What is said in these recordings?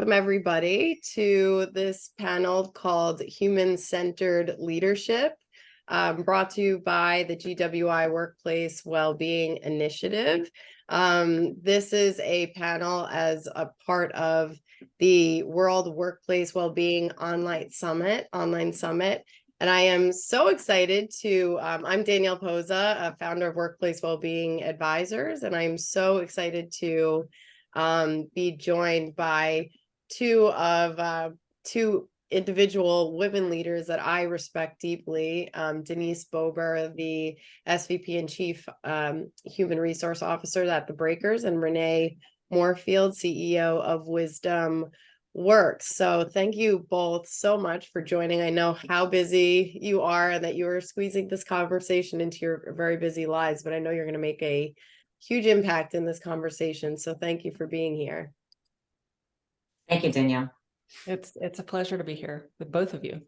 Welcome everybody to this panel called Human-Centered Leadership, brought to you by the GWI Workplace Wellbeing Initiative. This is a panel as a part of the World Workplace Wellbeing Online Summit. And I am so excited to, I'm Danielle Posa, a founder of Workplace Wellbeing Advisors, and I'm so excited to be joined by two individual women leaders that I respect deeply. Denise Bober, the SVP and Chief Human Resource Officer at the Breakers, and Renee Moorefield, CEO of Wisdom Works. So thank you both so much for joining. I know how busy you are and that you are squeezing this conversation into your very busy lives, but I know you're going to make a huge impact in this conversation. So thank you for being here. Thank you, Danielle. It's a pleasure to be here with both of you.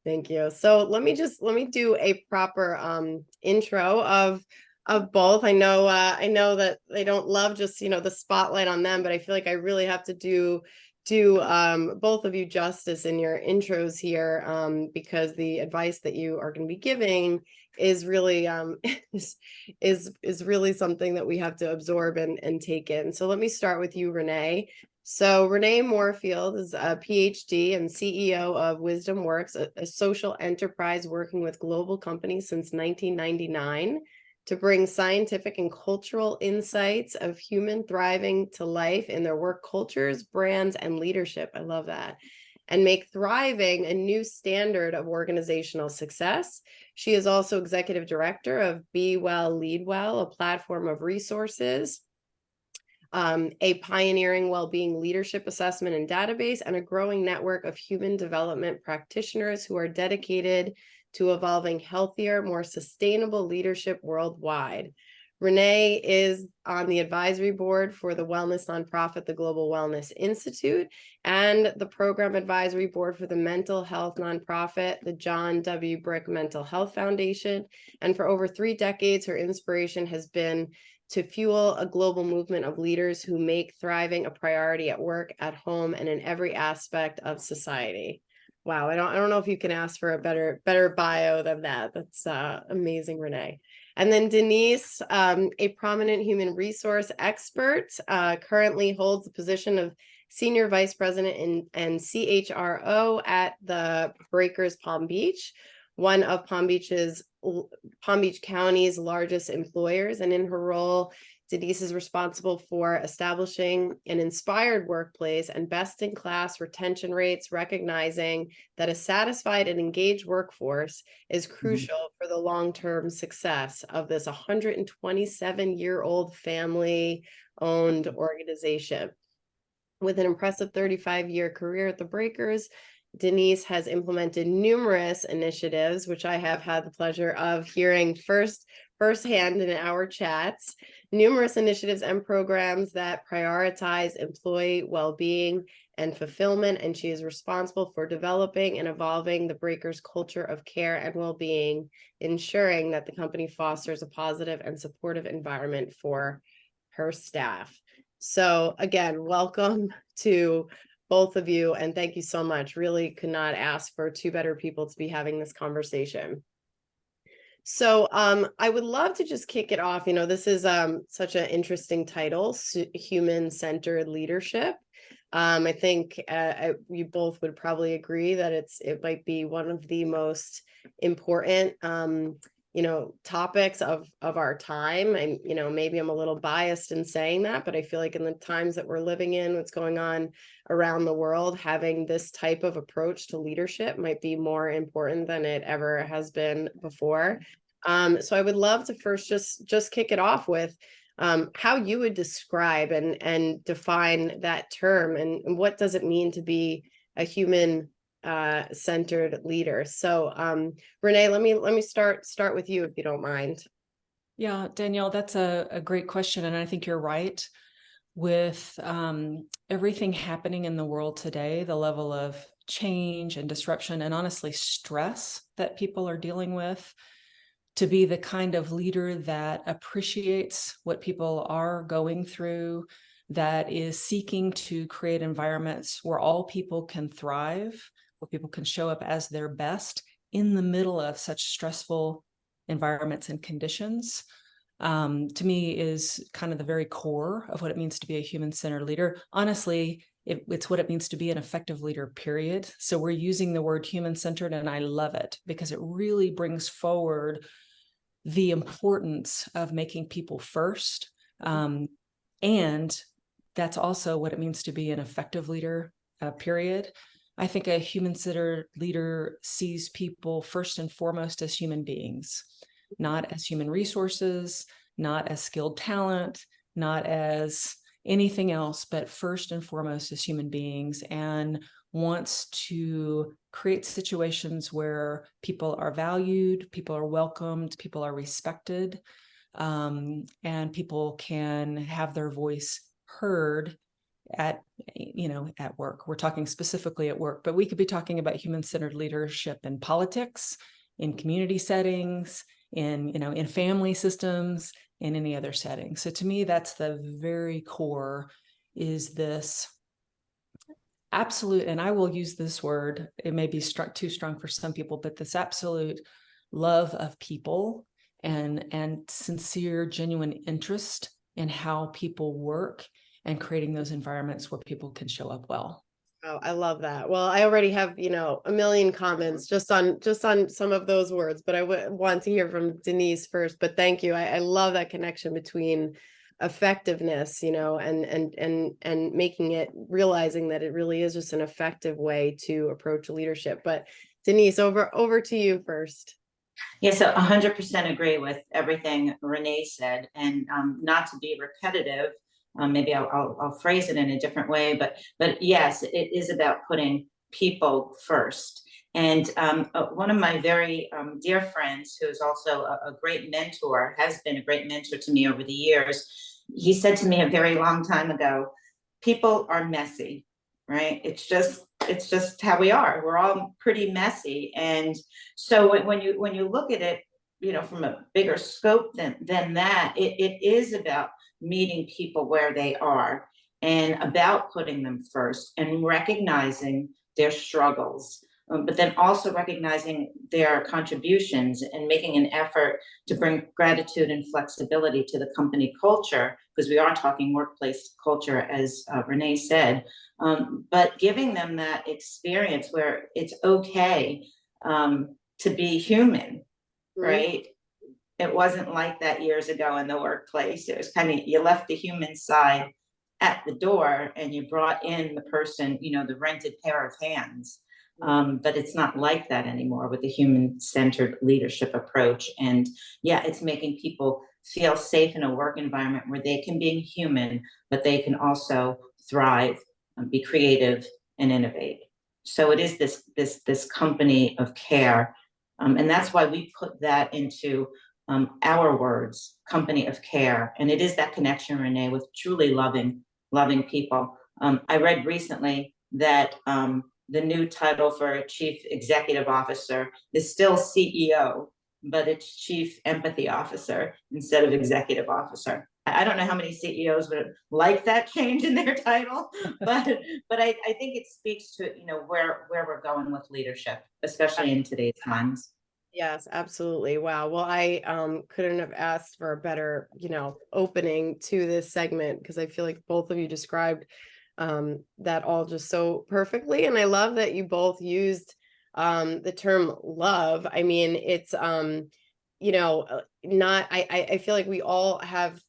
Thank you. So let me do a proper intro of both. I know that they don't love just the spotlight on them, but I feel like I really have to do both of you justice in your intros here, because the advice that you are going to be giving is really is really something that we have to absorb and take in. So let me start with you, Renee. So Renee Moorefield is a PhD and CEO of Wisdom Works, a social enterprise working with global companies since 1999 to bring scientific and cultural insights of human thriving to life in their work cultures, brands, and leadership. I love that. And make thriving a new standard of organizational success. She is also executive director of Be Well, Lead Well, a platform of resources, a pioneering well-being leadership assessment and database, and a growing network of human development practitioners who are dedicated to evolving healthier, more sustainable leadership worldwide. Renee is on the advisory board for the wellness nonprofit, the Global Wellness Institute, and the program advisory board for the mental health nonprofit, the John W. Brick Mental Health Foundation. And for over 3 decades, her inspiration has been to fuel a global movement of leaders who make thriving a priority at work, at home, and in every aspect of society. Wow, I don't know if you can ask for a better bio than that. That's amazing, Renee. And then Denise, a prominent human resource expert, currently holds the position of Senior Vice President and CHRO at the Breakers Palm Beach, one of Palm Beach County's largest employers. And in her role, Denise is responsible for establishing an inspired workplace and best-in-class retention rates, recognizing that a satisfied and engaged workforce is crucial for the long-term success of this 127-year-old family-owned organization. With an impressive 35-year career at the Breakers, Denise has implemented numerous initiatives, which I have had the pleasure of hearing firsthand in our chats, numerous initiatives and programs that prioritize employee well-being and fulfillment, and she is responsible for developing and evolving the Breakers culture of care and well-being, ensuring that the company fosters a positive and supportive environment for her staff. So again, welcome to both of you, and thank you so much. Really could not ask for 2 better people to be having this conversation. So I would love to just kick it off. This is such an interesting title, human-centered leadership. I think you both would probably agree that it might be one of the most important topics of our time. And maybe I'm a little biased in saying that, but I feel like in the times that we're living in, what's going on around the world, having this type of approach to leadership might be more important than it ever has been before. So I would love to first just kick it off with how you would describe and define that term, and what does it mean to be a human centered leader. So Renee, let me start with you, if you don't mind. Yeah, Danielle, that's a great question. And I think you're right. With everything happening in the world today, the level of change and disruption and honestly stress that people are dealing with, to be the kind of leader that appreciates what people are going through, that is seeking to create environments where all people can thrive, where people can show up as their best in the middle of such stressful environments and conditions, to me is kind of the very core of what it means to be a human-centered leader. Honestly, it's what it means to be an effective leader, period. So we're using the word human-centered, and I love it because it really brings forward the importance of making people first. And that's also what it means to be an effective leader, period. I think a human-centered leader sees people first and foremost as human beings, not as human resources, not as skilled talent, not as anything else, but first and foremost as human beings, and wants to create situations where people are valued, people are welcomed, people are respected, and people can have their voice heard at work. We're talking specifically at work, but we could be talking about human-centered leadership in politics, in community settings, in family systems, in any other setting. So to me, that's the very core, is this absolute, and I will use this word, it may be too strong for some people, but this absolute love of people and sincere, genuine interest in how people work and creating those environments where people can show up well. Oh, I love that. Well, I already have, a million comments just on some of those words, but I want to hear from Denise first. But thank you. I love that connection between effectiveness, and making it, realizing that it really is just an effective way to approach leadership. But Denise, over to you first. Yeah, so 100% agree with everything Renee said, and not to be repetitive, maybe I'll phrase it in a different way, but yes, it is about putting people first. And one of my very dear friends, who's also a great mentor, has been a great mentor to me over the years, he said to me a very long time ago, people are messy, right? It's just how we are. We're all pretty messy. And so when you look at it, from a bigger scope than that, it is about meeting people where they are, and about putting them first and recognizing their struggles, but then also recognizing their contributions and making an effort to bring gratitude and flexibility to the company culture, because we are talking workplace culture, as Renee said, but giving them that experience where it's okay to be human, right? It wasn't like that years ago in the workplace. It was kind of, you left the human side at the door and you brought in the person, the rented pair of hands. But it's not like that anymore with the human-centered leadership approach. And yeah, it's making people feel safe in a work environment where they can be human, but they can also thrive, be creative, and innovate. So it is this company of care. And that's why we put that into our words, company of care. And it is that connection, Renee, with truly loving people. I read recently that the new title for a chief executive officer is still CEO, but it's chief empathy officer instead of executive officer. I don't know how many CEOs would like that change in their title, but I think it speaks to where we're going with leadership, especially in today's times. Yes, absolutely. Wow. Well, I couldn't have asked for a better, opening to this segment, because I feel like both of you described that all just so perfectly. And I love that you both used the term love. I mean, it's not, I feel like we all have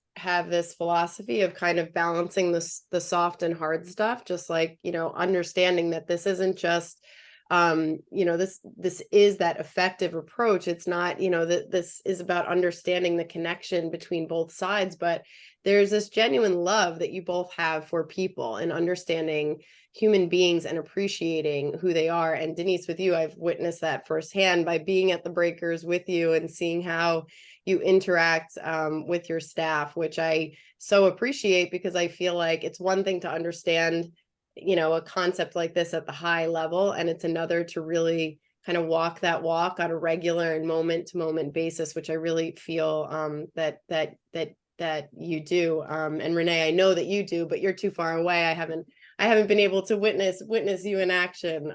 this philosophy of kind of balancing the soft and hard stuff, just like, understanding that this isn't just this is that effective approach. It's not, that this is about understanding the connection between both sides, but there's this genuine love that you both have for people and understanding human beings and appreciating who they are. And Denise, with you, I've witnessed that firsthand by being at the breakers with you and seeing how you interact with your staff, which I so appreciate, because I feel like it's one thing to understand a concept like this at the high level, and it's another to really kind of walk that walk on a regular and moment to moment basis, which I really feel that that you do. And Renee, I know that you do, but you're too far away. I haven't been able to witness you in action.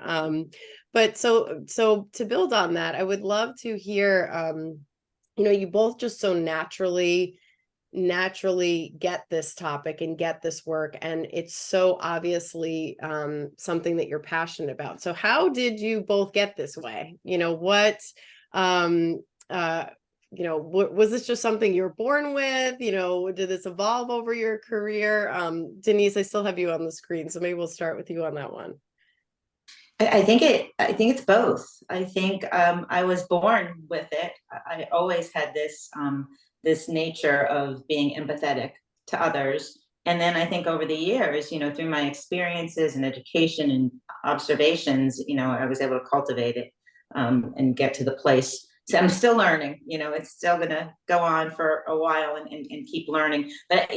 But so to build on that, I would love to hear, you both just so naturally get this topic and get this work, and it's so obviously something that you're passionate about. So how did you both get this way? Was this just something you were born with? Did this evolve over your career? Denise, I still have you on the screen, so maybe we'll start with you on that one. I think it's both. I think I was born with it. I always had this nature of being empathetic to others. And then I think over the years, through my experiences and education and observations, I was able to cultivate it and get to the place. So I'm still learning, it's still going to go on for a while and keep learning. But,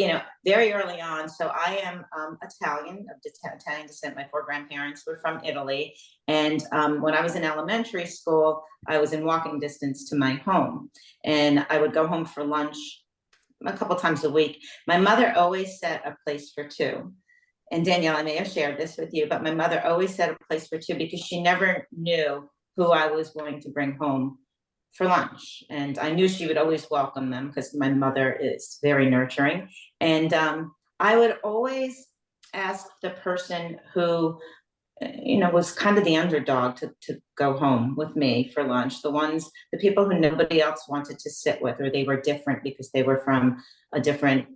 very early on, so I am Italian, of Italian descent. My 4 grandparents were from Italy. And when I was in elementary school, I was in walking distance to my home. And I would go home for lunch a couple times a week. My mother always set a place for 2. And Danielle, I may have shared this with you, but my mother always set a place for 2 because she never knew who I was going to bring home for lunch. And I knew she would always welcome them because my mother is very nurturing. And I would always ask the person who, was kind of the underdog to go home with me for lunch. The people who nobody else wanted to sit with, or they were different because they were from a different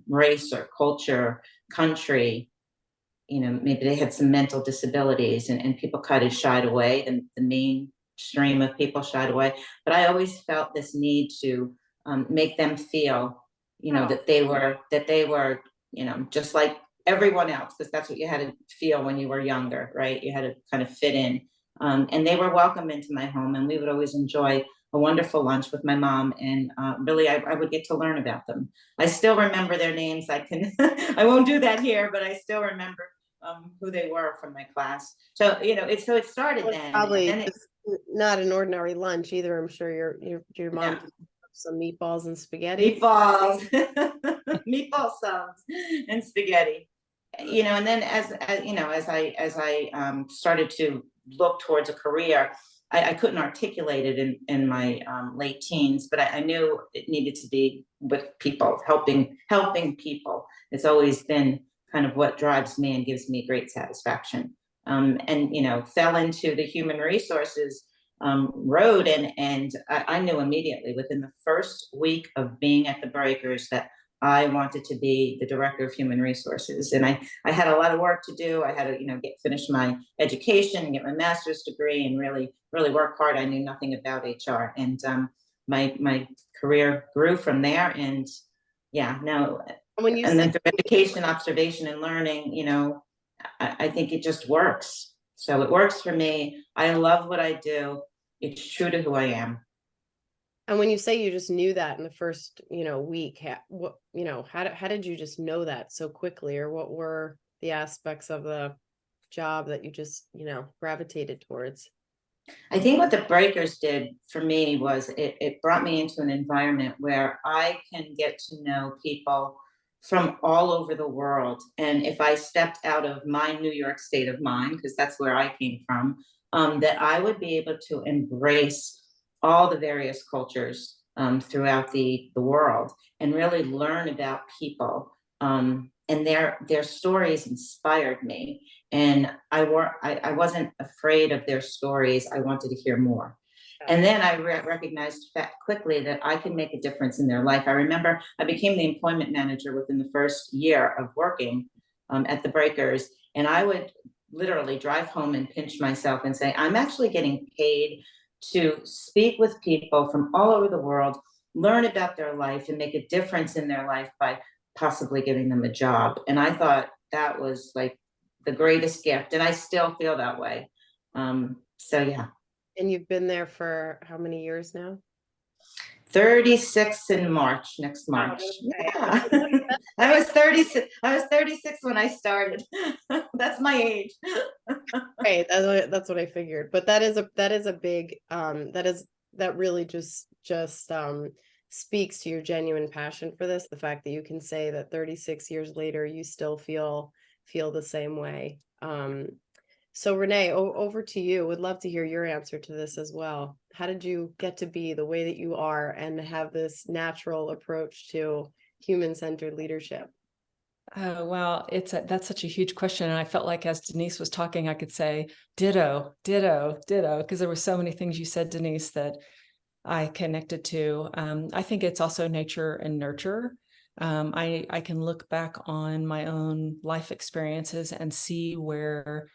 race or culture, country. Maybe they had some mental disabilities and people kind of shied away. The mainstream of people shied away. But I always felt this need to make them feel, that they were, just like everyone else, because that's what you had to feel when you were younger, right? You had to kind of fit in. And they were welcome into my home, and we would always enjoy a wonderful lunch with my mom. And really, I would get to learn about them. I still remember their names. I won't do that here, but I still remember who they were from my class. So, it started then. Probably and then not an ordinary lunch either. I'm sure your mom did some meatballs and spaghetti. Meatballs, meatball subs and spaghetti. And then as I started to look towards a career, I couldn't articulate it in my late teens, but I knew it needed to be with people, helping people. It's always been kind of what drives me and gives me great satisfaction. And fell into the human resources road, and I knew immediately within the first week of being at the Breakers that I wanted to be the director of human resources. And I had a lot of work to do. I had to, finish my education and get my master's degree and really, really work hard. I knew nothing about HR, and my career grew from there. And and then through education, observation, and learning, I think it just works. So it works for me. I love what I do. It's true to who I am. And when you say you just knew that in the first, week, how did you just know that so quickly, or what were the aspects of the job that you just, gravitated towards? I think what the Breakers did for me was it brought me into an environment where I can get to know people from all over the world. And if I stepped out of my New York state of mind, because that's where I came from, that I would be able to embrace all the various cultures throughout the world and really learn about people. And their stories inspired me. And I wasn't afraid of their stories. I wanted to hear more. And then I recognized quickly that I could make a difference in their life. I remember I became the employment manager within the first year of working at the Breakers. And I would literally drive home and pinch myself and say, I'm actually getting paid to speak with people from all over the world, learn about their life, and make a difference in their life by possibly giving them a job. And I thought that was like the greatest gift. And I still feel that way. So yeah. And you've been there for how many years now? 36 in March, next March. Okay. Yeah. I was 36 when I started. That's my age. Right. That's what I figured. But that is a big, that really just speaks to your genuine passion for this, the fact that you can say that 36 years later you still feel the same way. So Renee, over to you. Would love to hear your answer to this as well. How did you get to be the way that you are and have this natural approach to human-centered leadership? Well, that's such a huge question. And I felt like as Denise was talking, I could say ditto, ditto, ditto, because there were so many things you said, Denise, that I connected to. I think it's also nature and nurture. I can look back on my own life experiences and see where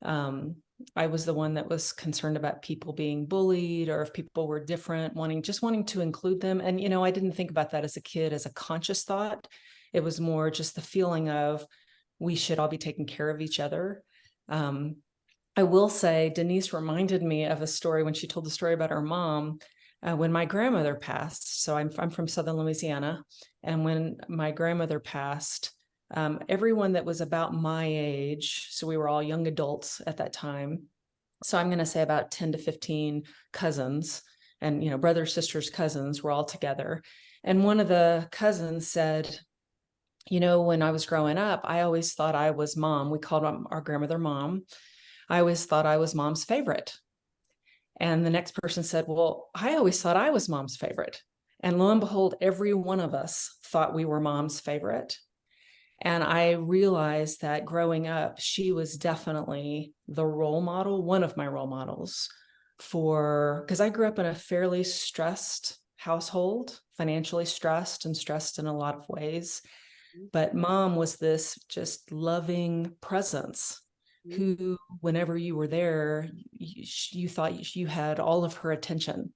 I was the one that was concerned about people being bullied, or if people were different, wanting to include them. And, I didn't think about that as a kid as a conscious thought. It was more just the feeling of we should all be taking care of each other. I will say Denise reminded me of a story when she told the story about her mom. When my grandmother passed, so I'm from Southern Louisiana, and when my grandmother passed, everyone that was about my age, so we were all young adults at that time, so I'm going to say about 10 to 15 cousins, and brothers, sisters, cousins were all together. And one of the cousins said, when I was growing up, I always thought I was mom. We called our grandmother mom. I always thought I was mom's favorite. And the next person said, well, I always thought I was mom's favorite. And lo and behold, every one of us thought we were mom's favorite. And I realized that growing up, she was definitely the role model, one of my role models because I grew up in a fairly stressed household, financially stressed and stressed in a lot of ways. But mom was this just loving presence who, whenever you were there, you thought you had all of her attention.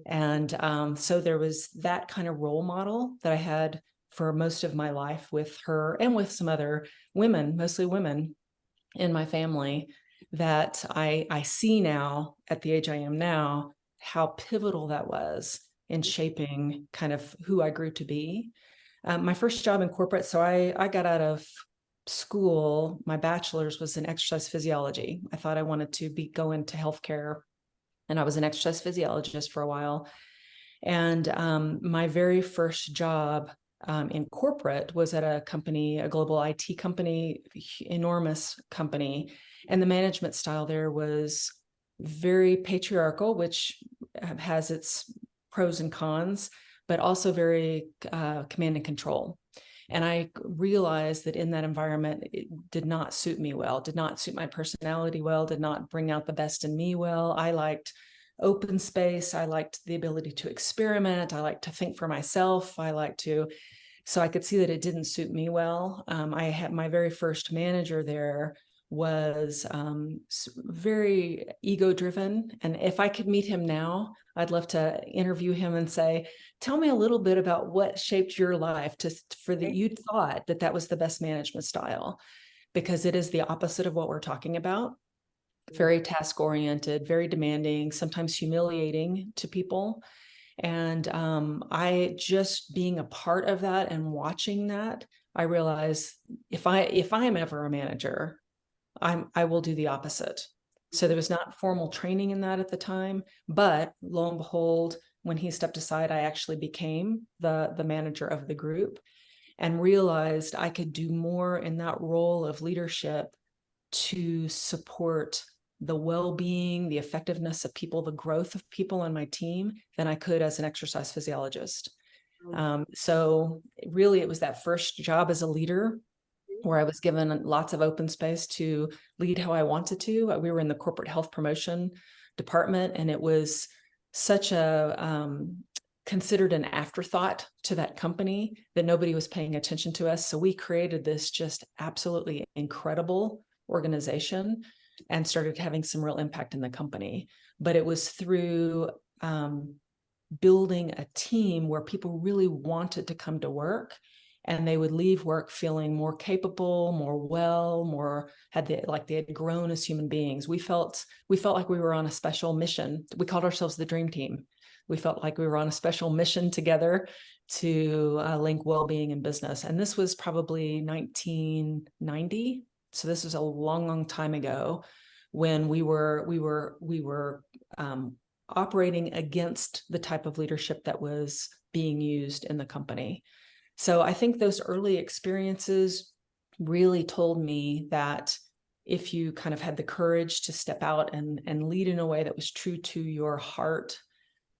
And so there was that kind of role model that I had for most of my life with her and with some other women, mostly women in my family, that I see now at the age I am now, how pivotal that was in shaping kind of who I grew to be. My first job in corporate, so I got out of school, my bachelor's was in exercise physiology. I thought I wanted to go into healthcare, and I was an exercise physiologist for a while. And my very first job in corporate was at a company, a global IT company, enormous company. And the management style there was very patriarchal, which has its pros and cons, but also very command and control. And I realized that in that environment, it did not suit me well, did not suit my personality well, did not bring out the best in me well. I liked open space. I liked the ability to experiment. I liked to think for myself. So I could see that it didn't suit me well. I had my very first manager there was very ego-driven. And if I could meet him now, I'd love to interview him and say, tell me a little bit about what shaped your life for that you thought that was the best management style, because it is the opposite of what we're talking about. Very task-oriented, very demanding, sometimes humiliating to people. And I just being a part of that and watching that, I realized if I am ever a manager, I will do the opposite. So there was not formal training in that at the time, but lo and behold, when he stepped aside, I actually became the manager of the group and realized I could do more in that role of leadership to support the well-being, the effectiveness of people, the growth of people on my team than I could as an exercise physiologist. So really, it was that first job as a leader where I was given lots of open space to lead how I wanted to. We were in the corporate health promotion department, and it was such a considered an afterthought to that company that nobody was paying attention to us. So we created this just absolutely incredible organization and started having some real impact in the company. But it was through building a team where people really wanted to come to work, and they would leave work feeling more capable, more well, they had grown as human beings. We felt like we were on a special mission. We called ourselves the Dream Team. We felt like we were on a special mission together to link well-being and business. And this was probably 1990. So this was a long, long time ago when we were operating against the type of leadership that was being used in the company. So I think those early experiences really told me that if you kind of had the courage to step out and lead in a way that was true to your heart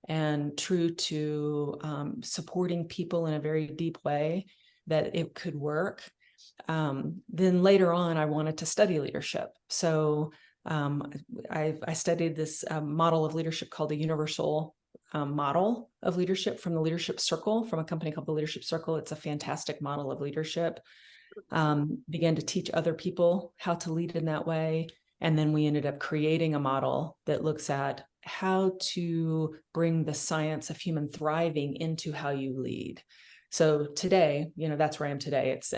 and true to supporting people in a very deep way, that it could work. Then later on, I wanted to study leadership. So I studied this model of leadership called the Universal Model of Leadership from the Leadership Circle, from a company called the Leadership Circle. It's a fantastic model of leadership. Began to teach other people how to lead in that way. And then we ended up creating a model that looks at how to bring the science of human thriving into how you lead. So today, that's where I am today. It's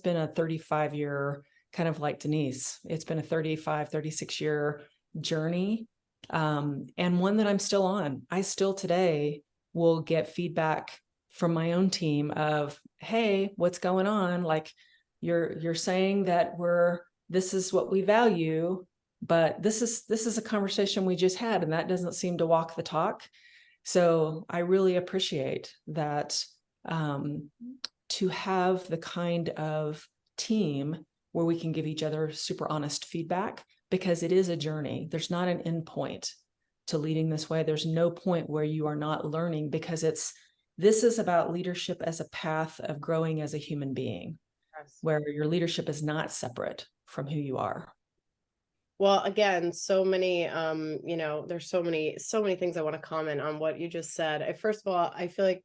been a 35-year, kind of like Denise, it's been a 35, 36-year journey, and one that I'm still on. I still today will get feedback from my own team of, hey, what's going on? Like, you're saying that this is what we value, but this is a conversation we just had, and that doesn't seem to walk the talk. So I really appreciate that, to have the kind of team where we can give each other super honest feedback, because it is a journey. There's not an end point to leading this way. There's no point where you are not learning, because this is about leadership as a path of growing as a human being, where your leadership is not separate from who you are. Well, again, so many, there's so many things I want to comment on what you just said. First of all, I feel like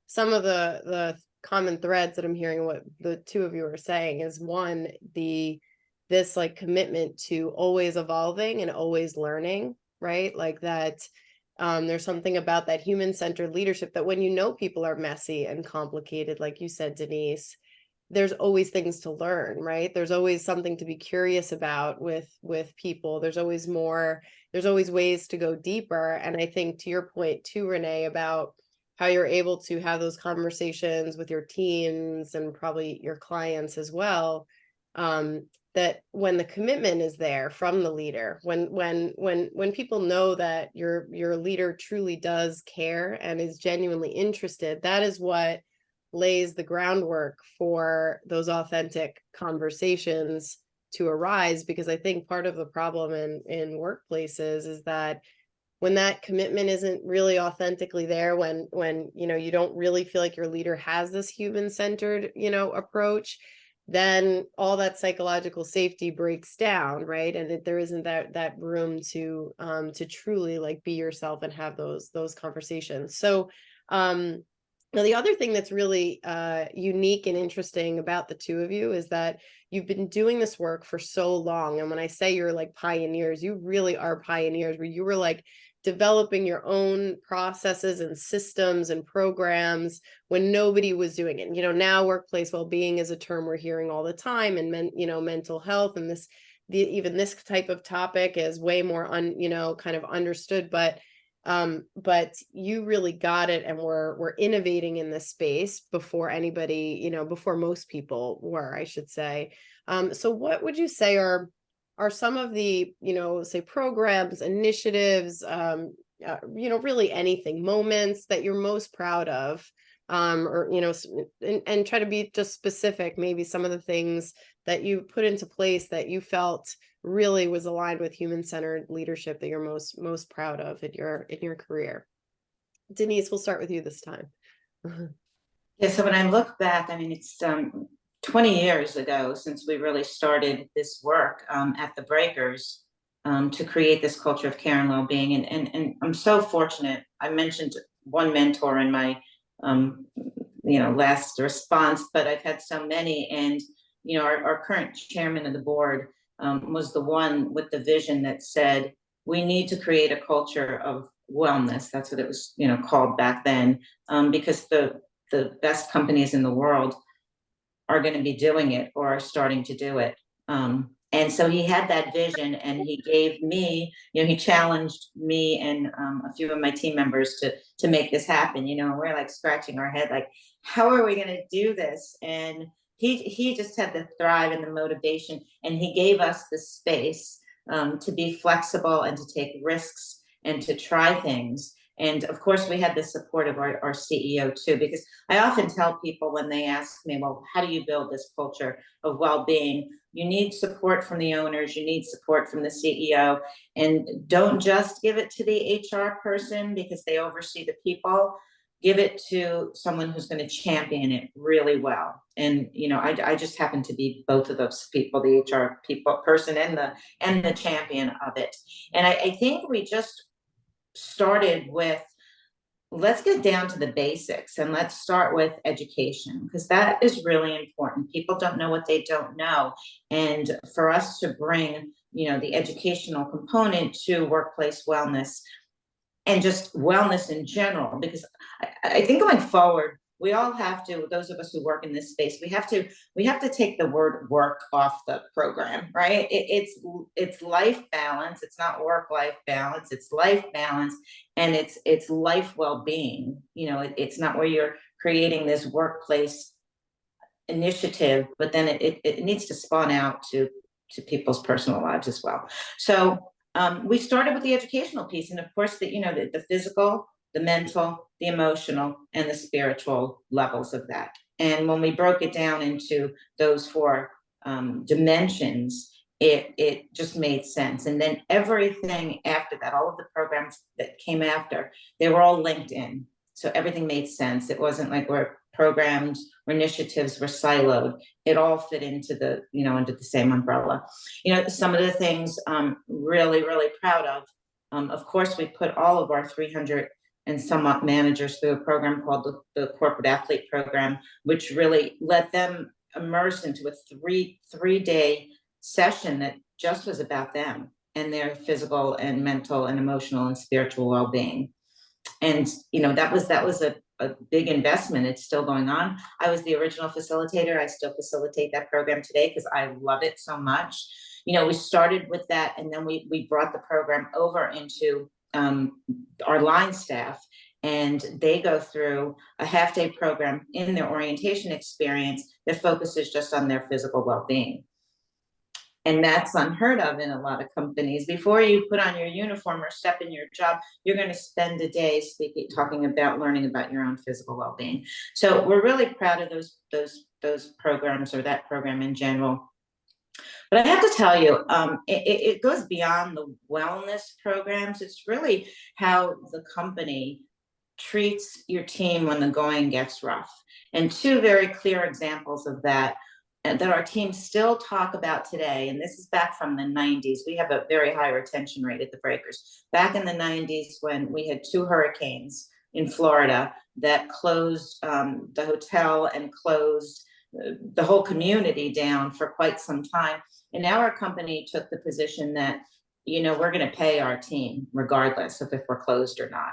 some of the common threads that I'm hearing what the two of you are saying is, one, this like commitment to always evolving and always learning, right? Like that, there's something about that human-centered leadership that when people are messy and complicated, like you said, Denise, there's always things to learn, right? There's always something to be curious about with people. There's always more, there's always ways to go deeper. And I think to your point too, Renee, about how you're able to have those conversations with your teams and probably your clients as well, that when the commitment is there from the leader, when people know that your leader truly does care and is genuinely interested, that is what lays the groundwork for those authentic conversations to arise. Because I think part of the problem in workplaces is that when that commitment isn't really authentically there, when you don't really feel like your leader has this human-centered approach, then all that psychological safety breaks down, right? And there isn't that room to truly like be yourself and have those conversations. So now, the other thing that's really unique and interesting about the two of you is that you've been doing this work for so long. And when I say you're like pioneers, you really are pioneers, where you were like developing your own processes and systems and programs when nobody was doing it. Now workplace well-being is a term we're hearing all the time, and mental health, and even this type of topic is way more kind of understood, but you really got it, and we're innovating in this space before anybody, before most people were, I should say. So what would you say are some of the, say programs, initiatives, really anything, moments that you're most proud of, or, and try to be just specific, maybe some of the things that you put into place that you felt really was aligned with human-centered leadership that you're most proud of in your career. Denise, we'll start with you this time. Yeah, so when I look back, it's 20 years ago since we really started this work at the Breakers to create this culture of care and well-being. And I'm so fortunate. I mentioned one mentor in my last response, but I've had so many. And our current chairman of the board was the one with the vision that said, we need to create a culture of wellness. That's what it was, called back then, because the best companies in the world are going to be doing it or are starting to do it. And so he had that vision, and he gave me, he challenged me and a few of my team members to make this happen. We're like scratching our head, like, how are we going to do this? And he just had the thrive and the motivation, and he gave us the space to be flexible and to take risks and to try things. And of course, we had the support of our CEO too, because I often tell people when they ask me, well, how do you build this culture of well-being? You need support from the owners, you need support from the CEO, and don't just give it to the HR person because they oversee the people. Give it to someone who's going to champion it really well. And I just happen to be both of those people, the HR person and the champion of it. And I think we just started with, let's get down to the basics and let's start with education, because that is really important. People don't know what they don't know. And for us to bring, the educational component to workplace wellness and just wellness in general, because I think going forward, we all have to, those of us who work in this space, we have to take the word work off the program, right? It's life balance. It's not work-life balance. It's life balance, and it's life well-being. It's not where you're creating this workplace initiative, but then it needs to spawn out to people's personal lives as well. So we started with the educational piece, and of course, the physical, the mental, the emotional, and the spiritual levels of that. And when we broke it down into those four dimensions, it just made sense. And then everything after that, all of the programs that came after, they were all linked in. So everything made sense. It wasn't like where programs or initiatives were siloed. It all fit into under the same umbrella. Some of the things I'm really, really proud of course, we put all of our 300 and somewhat managers through a program called the Corporate Athlete Program, which really let them immerse into a three-day session that just was about them and their physical and mental and emotional and spiritual well-being. And that was a big investment. It's still going on. I was the original facilitator. I still facilitate that program today because I love it so much. We started with that, and then we brought the program over into our line staff, and they go through a half-day program in their orientation experience that focuses just on their physical well-being. And that's unheard of in a lot of companies. Before you put on your uniform or step in your job, you're going to spend a day learning about your own physical well-being. So we're really proud of those programs, or that program in general. But I have to tell you, it goes beyond the wellness programs. It's really how the company treats your team when the going gets rough. And two very clear examples of that our teams still talk about today, and this is back from the 90s. We have a very high retention rate at the Breakers. Back in the 90s, when we had 2 hurricanes in Florida that closed the hotel and closed the whole community down for quite some time. And now our company took the position that, we're going to pay our team regardless of if we're closed or not.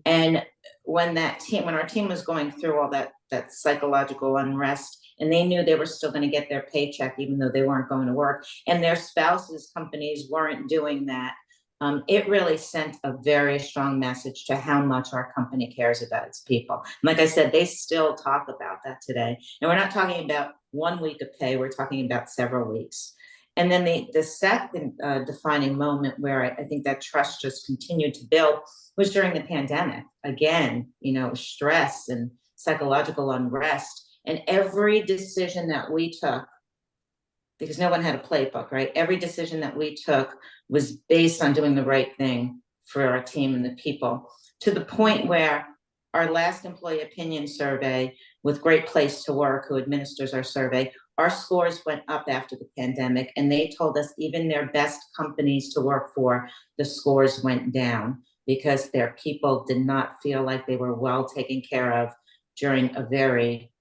And when our team was going through all that psychological unrest, and they knew they were still going to get their paycheck even though they weren't going to work, and their spouses' companies weren't doing that, it really sent a very strong message to how much our company cares about its people. And like I said, they still talk about that today. And we're not talking about 1 week of pay, we're talking about several weeks. And then the second defining moment where I think that trust just continued to build was during the pandemic. Again, stress and psychological unrest. And every decision that we took, because no one had a playbook, right? Every decision that we took was based on doing the right thing for our team and the people, to the point where our last employee opinion survey with Great Place to Work, who administers our survey, our scores went up after the pandemic, and they told us even their best companies to work for, the scores went down because their people did not feel like they were well taken care of during a very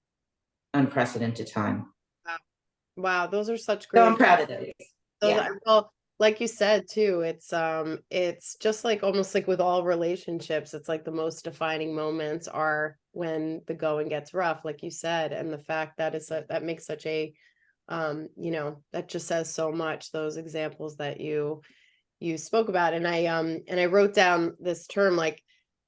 unprecedented time. Wow, those are such great. So I'm proud of those. Well, like you said too, it's just like almost like with all relationships, it's like the most defining moments are when the going gets rough, like you said, and the fact that that makes such a that just says so much, those examples that you spoke about. And I wrote down this term, like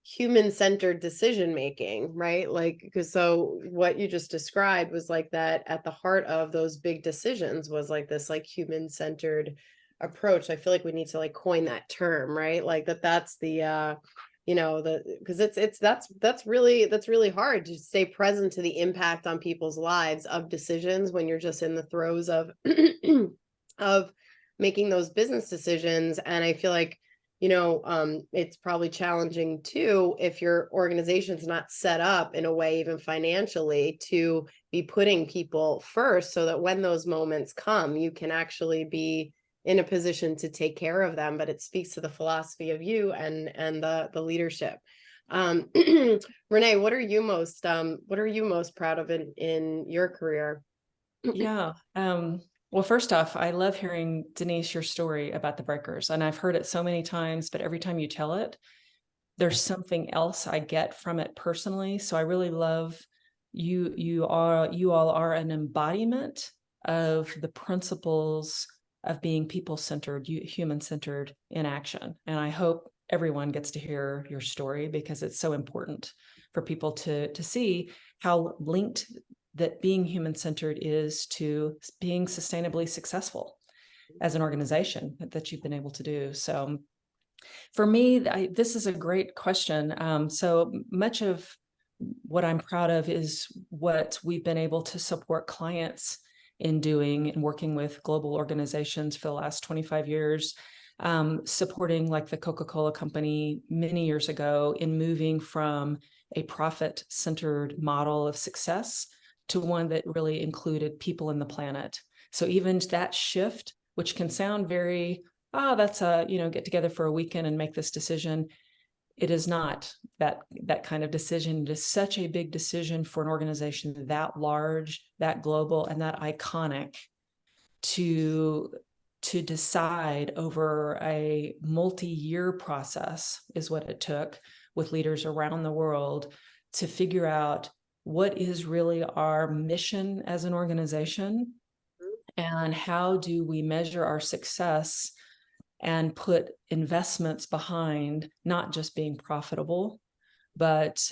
human-centered decision making, right? Like, because so what you just described was like that at the heart of those big decisions was like this like human-centered approach. I feel like we need to like coin that term, right? Like that's the you know, because that's really hard to stay present to the impact on people's lives of decisions when you're just in the throes of of making those business decisions. And I feel like, you know, it's probably challenging too if your organization's not set up in a way, even financially, to be putting people first, so that when those moments come, you can actually be in a position to take care of them. But it speaks to the philosophy of you and the leadership. Renee, what are you most proud of in your career? Yeah. Well, first off, I love hearing, Denise, your story about the breakers. And I've heard it so many times, but every time you tell it, there's something else I get from it personally. So I really love you all are an embodiment of the principles of being people-centered, human-centered in action. And I hope everyone gets to hear your story, because it's so important for people to see how linked that being human-centered is to being sustainably successful as an organization that you've been able to do. So for me, this is a great question. So much of what I'm proud of is what we've been able to support clients in doing and working with global organizations for the last 25 years, supporting like the Coca-Cola company many years ago in moving from a profit-centered model of success to one that really included people and the planet. So even that shift, which can sound very, that's a, get together for a weekend and make this decision. It is not that kind of decision. It is such a big decision for an organization that large, that global, and that iconic to decide over a multi-year process is what it took with leaders around the world to figure out what is really our mission as an organization, and how do we measure our success and put investments behind not just being profitable, but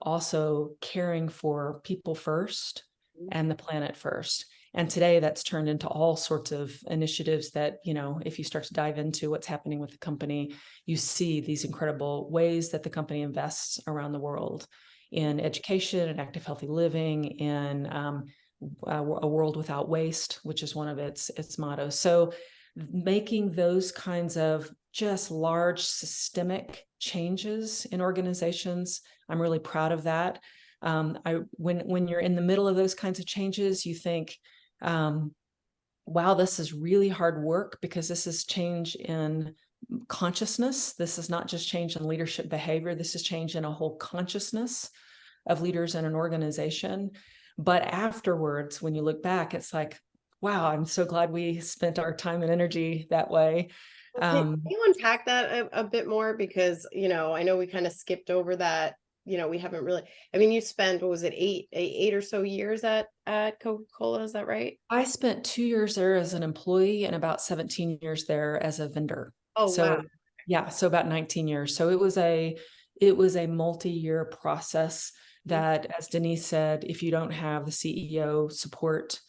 also caring for people first and the planet first. And today that's turned into all sorts of initiatives that, if you start to dive into what's happening with the company, you see these incredible ways that the company invests around the world in education and active, healthy living, in a world without waste, which is one of its mottos. So making those kinds of just large systemic changes in organizations, I'm really proud of that. When you're in the middle of those kinds of changes, you think, wow, this is really hard work, because this is change in consciousness. This is not just change in leadership behavior. This is change in a whole consciousness of leaders in an organization. But afterwards, when you look back, it's like, wow, I'm so glad we spent our time and energy that way. Can you unpack that a bit more? Because, I know we kind of skipped over that. We haven't really, you spent, what was it, eight or so years at Coca-Cola, is that right? I spent 2 years there as an employee and about 17 years there as a vendor. Oh, So wow. yeah, so about 19 years. So it was a multi-year process that, as Denise said, if you don't have the CEO support,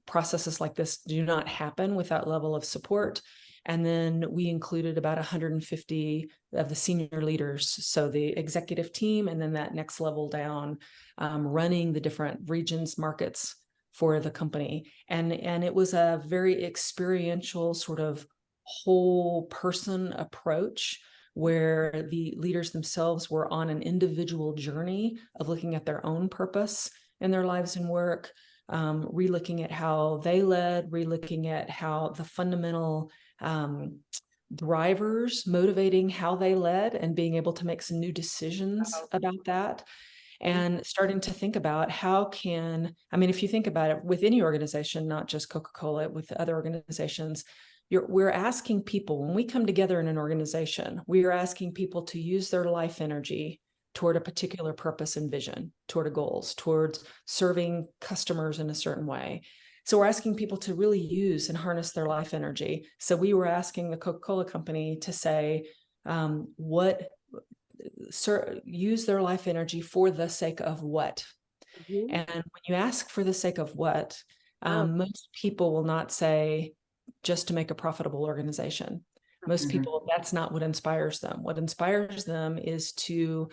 processes like this do not happen with that level of support. And then we included about 150 of the senior leaders, so the executive team, and then that next level down, running the different regions, markets for the company. And it was a very experiential sort of whole person approach, where the leaders themselves were on an individual journey of looking at their own purpose in their lives and work, relooking at how they led, relooking at how the fundamental drivers motivating how they led, and being able to make some new decisions about that. And starting to think about if you think about it with any organization, not just Coca-Cola, with other organizations, we're asking people, when we come together in an organization, we are asking people to use their life energy toward a particular purpose and vision, toward goals, towards serving customers in a certain way. So we're asking people to really use and harness their life energy. So we were asking the Coca-Cola company to say, use their life energy for the sake of what? Mm-hmm. And when you ask for the sake of what, most people will not say just to make a profitable organization. Most Mhm. people, that's not what inspires them. What inspires them is to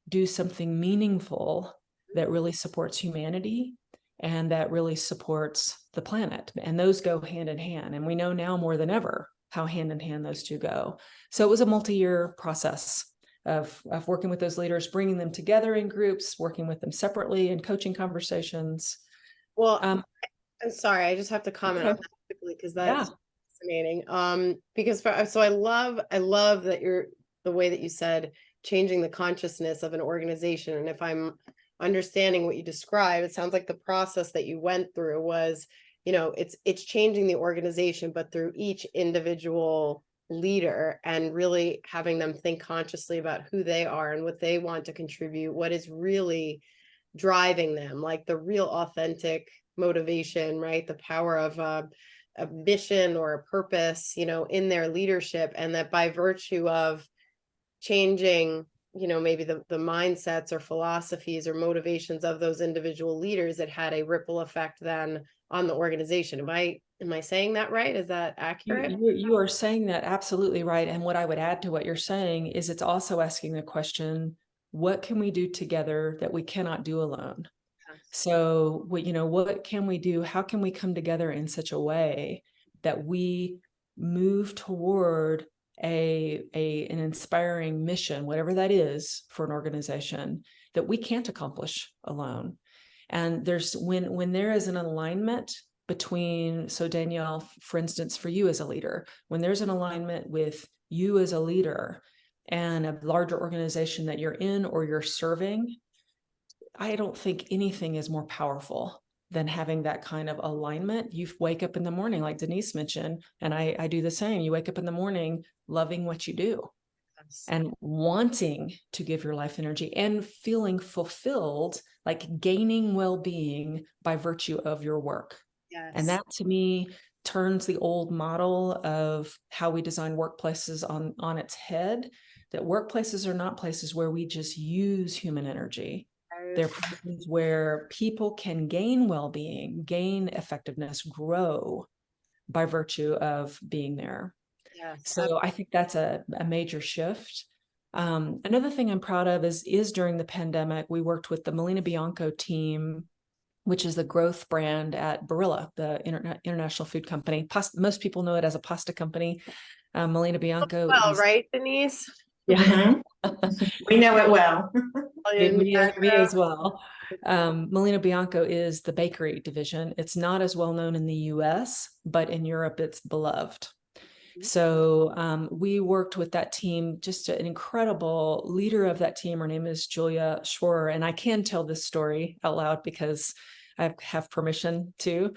do something meaningful that really supports humanity and that really supports the planet. And those go hand in hand. And we know now more than ever how hand in hand those two go. So it was a multi-year process of working with those leaders, bringing them together in groups, working with them separately in coaching conversations. Well, Um, I'm sorry, I just have to comment on okay. that quickly because Yeah. that's fascinating. Because so I love that you're the way that you said changing the consciousness of an organization. And if I'm understanding what you describe, it sounds like the process that you went through was, it's changing the organization, but through each individual leader and really having them think consciously about who they are and what they want to contribute, what is really driving them, like the real authentic motivation, right? The power of a mission or a purpose, in their leadership. And that by virtue of changing, maybe the mindsets or philosophies or motivations of those individual leaders, it had a ripple effect then on the organization. Am I saying that right? Is that accurate? You are saying that absolutely right. And what I would add to what you're saying is it's also asking the question, what can we do together that we cannot do alone? So, what can we do? How can we come together in such a way that we move toward an inspiring mission, whatever that is for an organization that we can't accomplish alone? And there's when there is an alignment between, so Danielle, for instance, for you as a leader, when there's an alignment with you as a leader and a larger organization that you're in or you're serving, I don't think anything is more powerful than having that kind of alignment. You wake up in the morning, like Denise mentioned, and I do the same. You wake up in the morning loving what you do and wanting to give your life energy and feeling fulfilled, like gaining well-being by virtue of your work. Yes. And that to me turns the old model of how we design workplaces on its head, that workplaces are not places where we just use human energy. They're places where people can gain well-being, gain effectiveness, grow by virtue of being there. Yes. So I think that's a major shift. Another thing I'm proud of is during the pandemic, we worked with the Melina Bianco team, which is the growth brand at Barilla, the international food company. Most people know it as a pasta company. Melina Bianco. Well, right, Denise? Yeah. We know it well. Me as well. Melina Bianco is the bakery division. It's not as well known in the US, but in Europe, it's beloved. So we worked with that team, just an incredible leader of that team. Her name is Julia Schwerer, and I can tell this story out loud because I have permission to.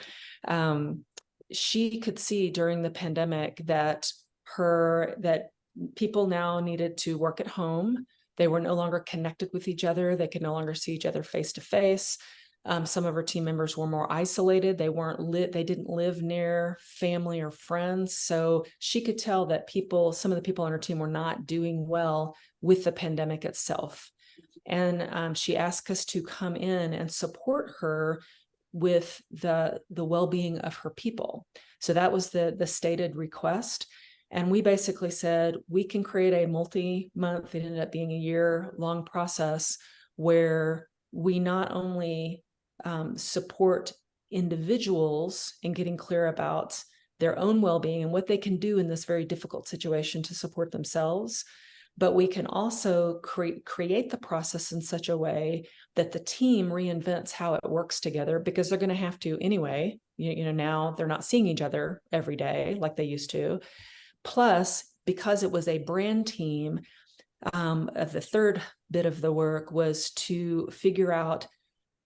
She could see during the pandemic that people now needed to work at home. They were no longer connected with each other. They could no longer see each other face to face. Some of her team members were more isolated. They didn't live near family or friends. So she could tell that some of the people on her team were not doing well with the pandemic itself. And she asked us to come in and support her with the well-being of her people. So that was the stated request. And we basically said, we can create a multi-month, it ended up being a year-long process where we not only support individuals in getting clear about their own well-being and what they can do in this very difficult situation to support themselves, but we can also create the process in such a way that the team reinvents how it works together, because they're going to have to anyway. Now they're not seeing each other every day like they used to. Plus, because it was a brand team, the third bit of the work was to figure out,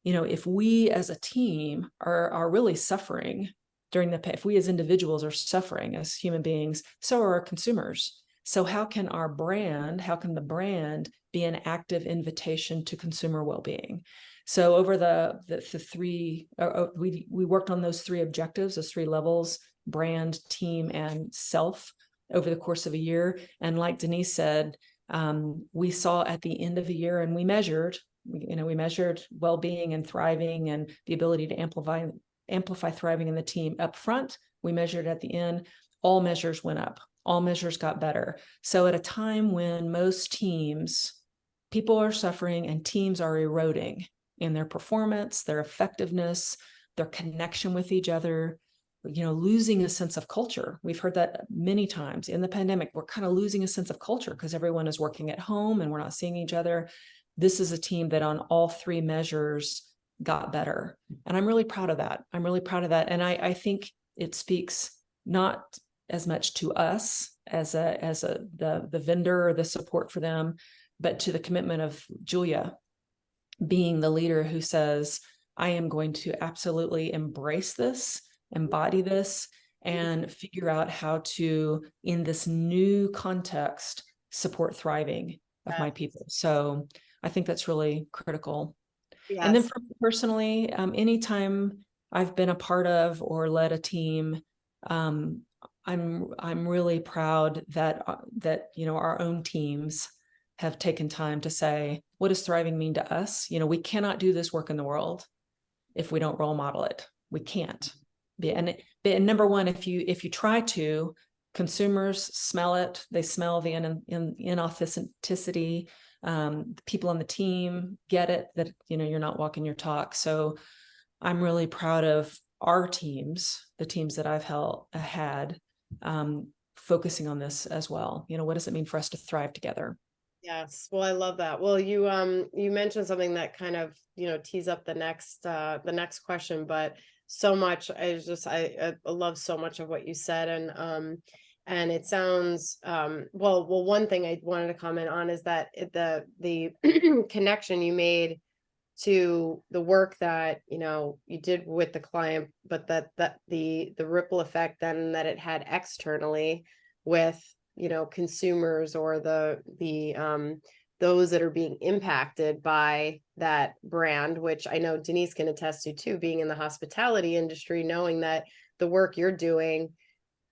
if we as a team are really suffering if we as individuals are suffering as human beings, so are our consumers. So how can the brand be an active invitation to consumer well-being? So over the three, we worked on those three objectives, those three levels: brand, team, and self, over the course of a year. And like Denise said, we saw at the end of the year, and we measured well-being and thriving and the ability to amplify thriving in the team up front. We measured at the end. all measures went up, all measures got better. So at a time when most teams, people are suffering and teams are eroding in their performance, their effectiveness, their connection with each other, losing a sense of culture. We've heard that many times in the pandemic. We're kind of losing a sense of culture because everyone is working at home and we're not seeing each other. This is a team that on all three measures got better. And I'm really proud of that. And I think it speaks not as much to us as the vendor or the support for them, but to the commitment of Julia being the leader who says, I am going to absolutely embrace this, embody this, and figure out how to, in this new context, support thriving of my people. So I think that's really critical. Yes. And then for me personally, anytime I've been a part of or led a team, I'm really proud that our own teams have taken time to say, what does thriving mean to us? We cannot do this work in the world if we don't role model it. We can't. And number one, if you try to, consumers smell it. They smell the inauthenticity. People on the team get it, that you're not walking your talk. So I'm really proud of our teams, the teams that I've had, focusing on this as well. What does it mean for us to thrive together? Yes. Well, I love that. Well, you mentioned something that kind of, tees up the next question, but so much, I love so much of what you said. And it sounds, well, one thing I wanted to comment on is that the connection you made to the work that, you did with the client, but that the ripple effect then that it had externally with, consumers or those that are being impacted by that brand, which I know Denise can attest to too, being in the hospitality industry, knowing that the work you're doing,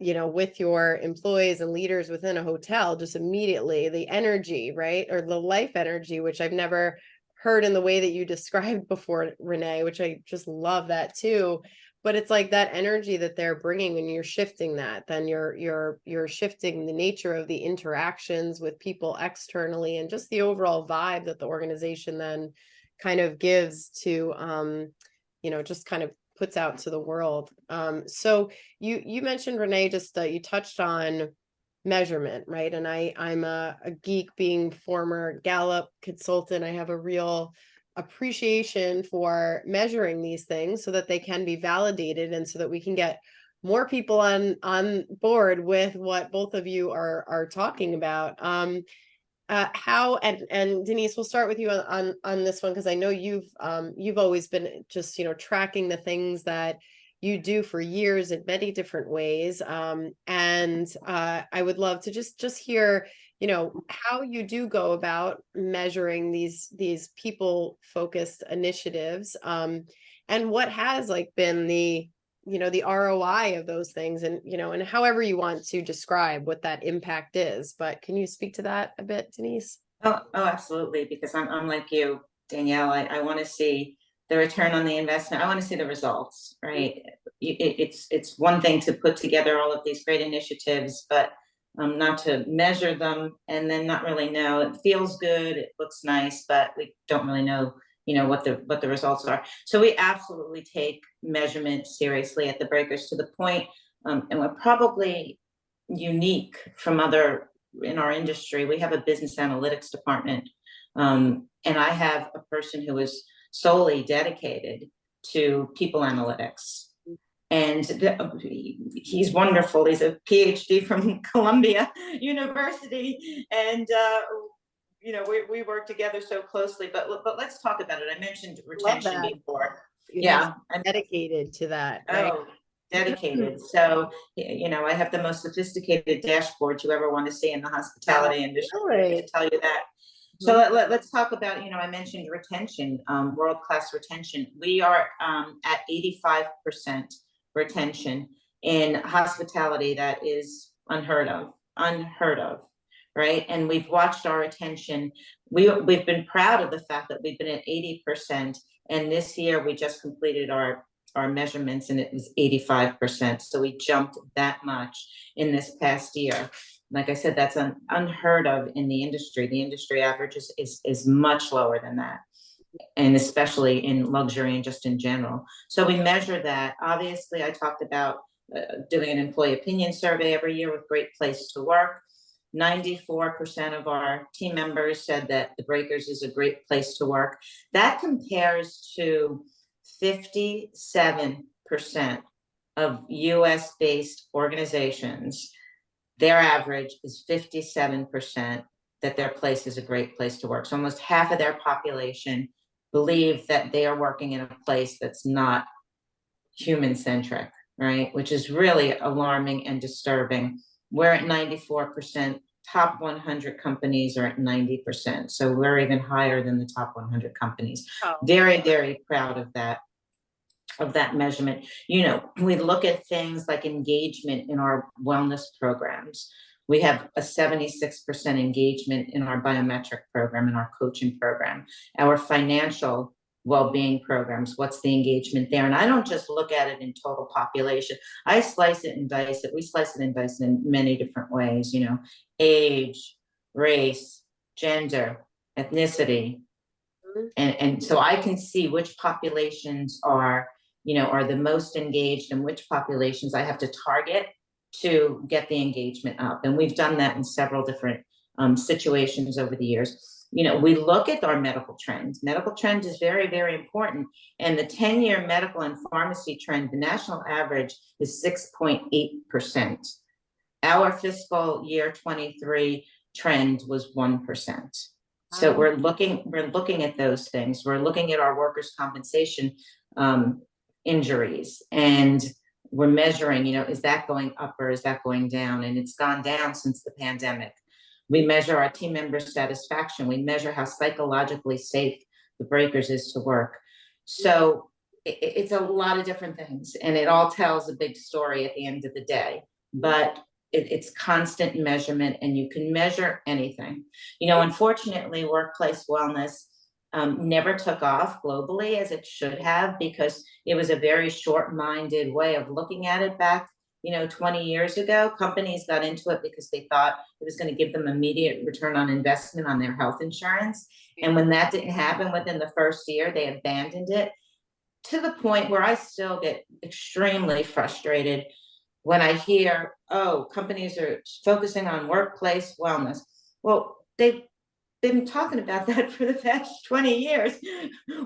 with your employees and leaders within a hotel, just immediately the energy, right? Or the life energy, which I've never heard in the way that you described before, Renee, which I just love that too. But it's like that energy that they're bringing, when you're shifting that, then you're shifting the nature of the interactions with people externally, and just the overall vibe that the organization then kind of gives to, just kind of puts out to the world. So you mentioned, Renee, just you touched on measurement, right? And I'm a geek, being former Gallup consultant. I have a real appreciation for measuring these things so that they can be validated, and so that we can get more people on board with what both of you are talking about. How, and Denise, we'll start with you on this one, because I know you've always been just tracking the things that you do for years in many different ways. And I would love to just hear how you do go about measuring these people focused initiatives, and what has been the the ROI of those things, and and however you want to describe what that impact is. But can you speak to that a bit, Denise? Oh, absolutely. Because I'm like you, Danielle. I want to see the return on the investment. I want to see the results, right? It's one thing to put together all of these great initiatives, but not to measure them and then not really know. It feels good, it looks nice, but we don't really know, what the results are. So we absolutely take measurement seriously at the Breakers, to the point, and we're probably unique from other in our industry. We have a business analytics department, and I have a person who is solely dedicated to people analytics. And he's wonderful. He's a PhD from Columbia University, and we work together so closely. But let's talk about it. I mentioned retention before. Yeah, I'm dedicated to that. Right? Oh, dedicated. So I have the most sophisticated dashboard you ever want to see in the hospitality industry. Really? I can tell you that. So let's talk about, I mentioned retention, world-class retention. We are at 85% retention in hospitality. That is unheard of, right? And we've watched our retention. We've been proud of the fact that we've been at 80%. And this year we just completed our our measurements, and it was 85%. So we jumped that much in this past year. Like I said, that's unheard of in the industry. The industry average is much lower than that, and especially in luxury and just in general. So we measure that. Obviously, I talked about doing an employee opinion survey every year with Great Place to Work. 94% of our team members said that the Breakers is a great place to work. That compares to 57% of US-based organizations. Their average is 57% that their place is a great place to work. So almost half of their population believe that they are working in a place that's not human-centric, right? Which is really alarming and disturbing. We're at 94%. Top 100 companies are at 90%. So we're even higher than the top 100 companies. Oh. Very, very proud of that measurement. You know, we look at things like engagement in our wellness programs. We have a 76% engagement in our biometric program, in our coaching program, our financial well-being programs. What's the engagement there? And I don't just look at it in total population. I slice it and dice it. We slice it and dice it in many different ways, you know, age, race, gender, ethnicity. And so I can see which populations are, you know, are the most engaged, and which populations I have to target to get the engagement up. And we've done that in several different situations over the years. You know, we look at our medical trends. Medical trend is very, very important. And the 10-year medical and pharmacy trend, the national average is 6.8%. Our fiscal year 23 trend was 1%. So we're looking at those things. We're looking at our workers' compensation injuries, and we're measuring, you know, is that going up or is that going down? And it's gone down since the pandemic. We measure our team member satisfaction. We measure how psychologically safe the Breakers is to work. So it's a lot of different things, and it all tells a big story at the end of the day. But it's constant measurement, and you can measure anything. You know, unfortunately, workplace wellness never took off globally as it should have, because it was a very short-minded way of looking at it back, you know, 20 years ago. Companies got into it because they thought it was going to give them immediate return on investment on their health insurance. And when that didn't happen within the first year, they abandoned it, to the point where I still get extremely frustrated when I hear, oh, companies are focusing on workplace wellness. Well, they've been talking about that for the past 20 years.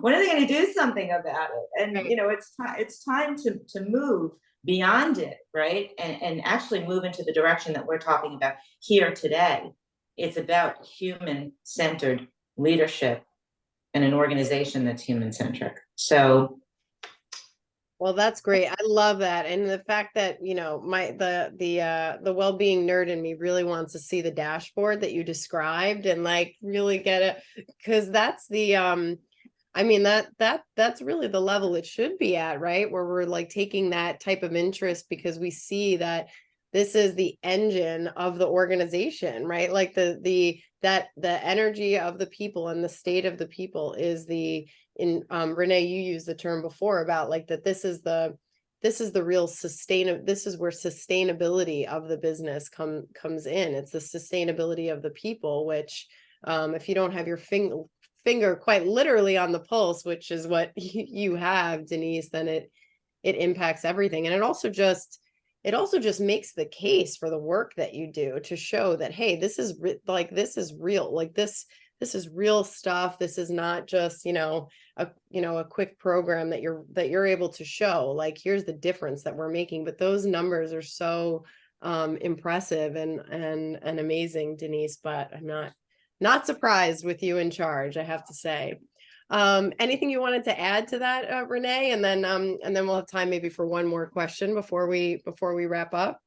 When are they going to do something about it? And, you know, it's time to move beyond it, right? And actually move into the direction that we're talking about here today. It's about human-centered leadership and an organization that's human-centric. So, well, that's great. I love that. And the fact that, you know, the well-being nerd in me really wants to see the dashboard that you described and like really get it, because that's the I mean, that's really the level it should be at, right? Where we're like taking that type of interest because we see that this is the engine of the organization, right? Like the energy of the people and the state of the people is Renee, you used the term before about like that this is the real this is where sustainability of the business comes in. It's the sustainability of the people, which if you don't have your finger quite literally on the pulse, which is what you have, Denise, then it impacts everything. And it also just makes the case for the work that you do to show that, hey, this is real, like this is real stuff. This is not just, a quick program that you're able to show, like, here's the difference that we're making. But those numbers are so impressive and amazing, Denise, but I'm not surprised with you in charge, I have to say. Anything you wanted to add to that, Renee? And then we'll have time maybe for one more question before we wrap up.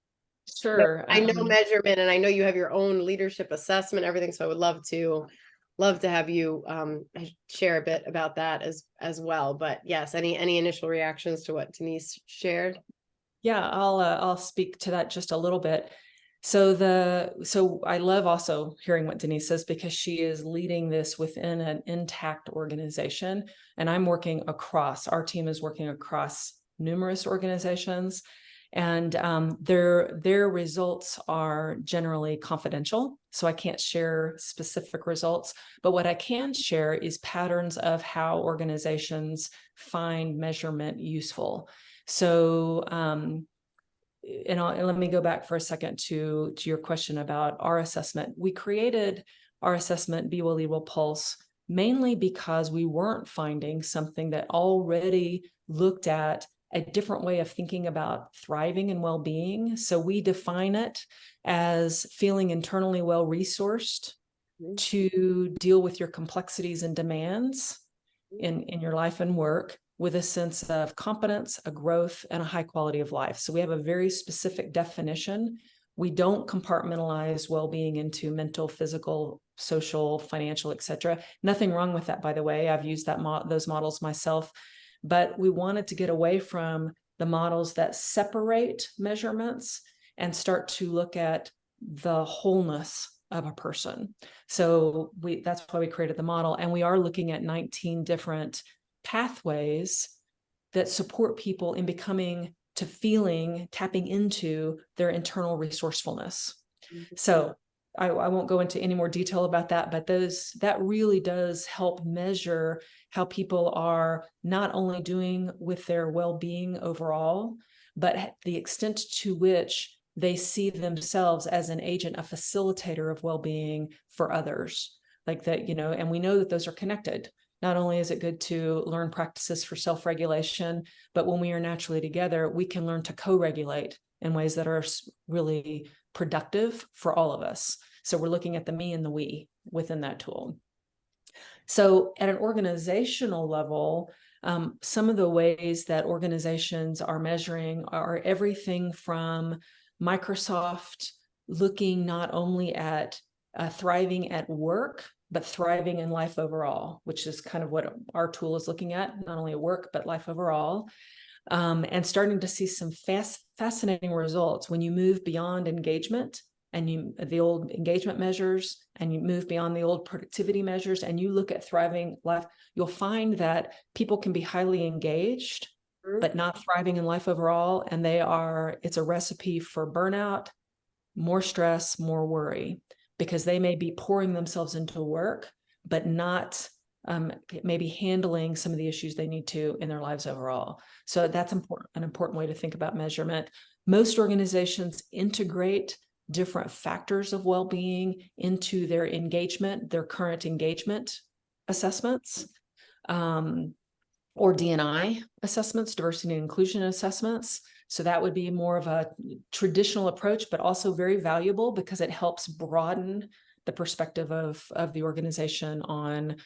Sure. I know measurement, and I know you have your own leadership assessment, everything. So I would love to have you share a bit about that as well. But yes, any initial reactions to what Denise shared? Yeah, I'll speak to that just a little bit. So I love also hearing what Denise says, because she is leading this within an intact organization, and our team is working across numerous organizations. And their results are generally confidential, so I can't share specific results. But what I can share is patterns of how organizations find measurement useful. So, and let me go back for a second to your question about our assessment. We created our assessment, Be Well, Lead Well, Pulse, mainly because we weren't finding something that already looked at a different way of thinking about thriving and well-being. So we define it as feeling internally well-resourced to deal with your complexities and demands in your life and work, with a sense of competence, a growth, and a high quality of life. So we have a very specific definition. We don't compartmentalize well-being into mental, physical, social, financial, etc. Nothing wrong with that, by the way. I've used those models myself. But we wanted to get away from the models that separate measurements and start to look at the wholeness of a person. So that's why we created the model. And we are looking at 19 different pathways that support people in tapping into their internal resourcefulness. So I won't go into any more detail about that, but that really does help measure how people are not only doing with their well-being overall, but the extent to which they see themselves as an agent, a facilitator of well-being for others. Like that, and we know that those are connected. Not only is it good to learn practices for self-regulation, but when we are naturally together, we can learn to co-regulate in ways that are really productive for all of us. So we're looking at the me and the we within that tool. So at an organizational level, some of the ways that organizations are measuring are everything from Microsoft looking not only at thriving at work, but thriving in life overall, which is kind of what our tool is looking at, not only at work, but life overall. And starting to see some fascinating results when you move beyond engagement and the old engagement measures, and you move beyond the old productivity measures, and you look at thriving life, you'll find that people can be highly engaged, but not thriving in life overall. And it's a recipe for burnout, more stress, more worry, because they may be pouring themselves into work, but not maybe handling some of the issues they need to in their lives overall. So that's an important way to think about measurement. Most organizations integrate different factors of well-being into their engagement, their current engagement assessments, or D&I assessments, diversity and inclusion assessments. So that would be more of a traditional approach, but also very valuable because it helps broaden the perspective of the organization on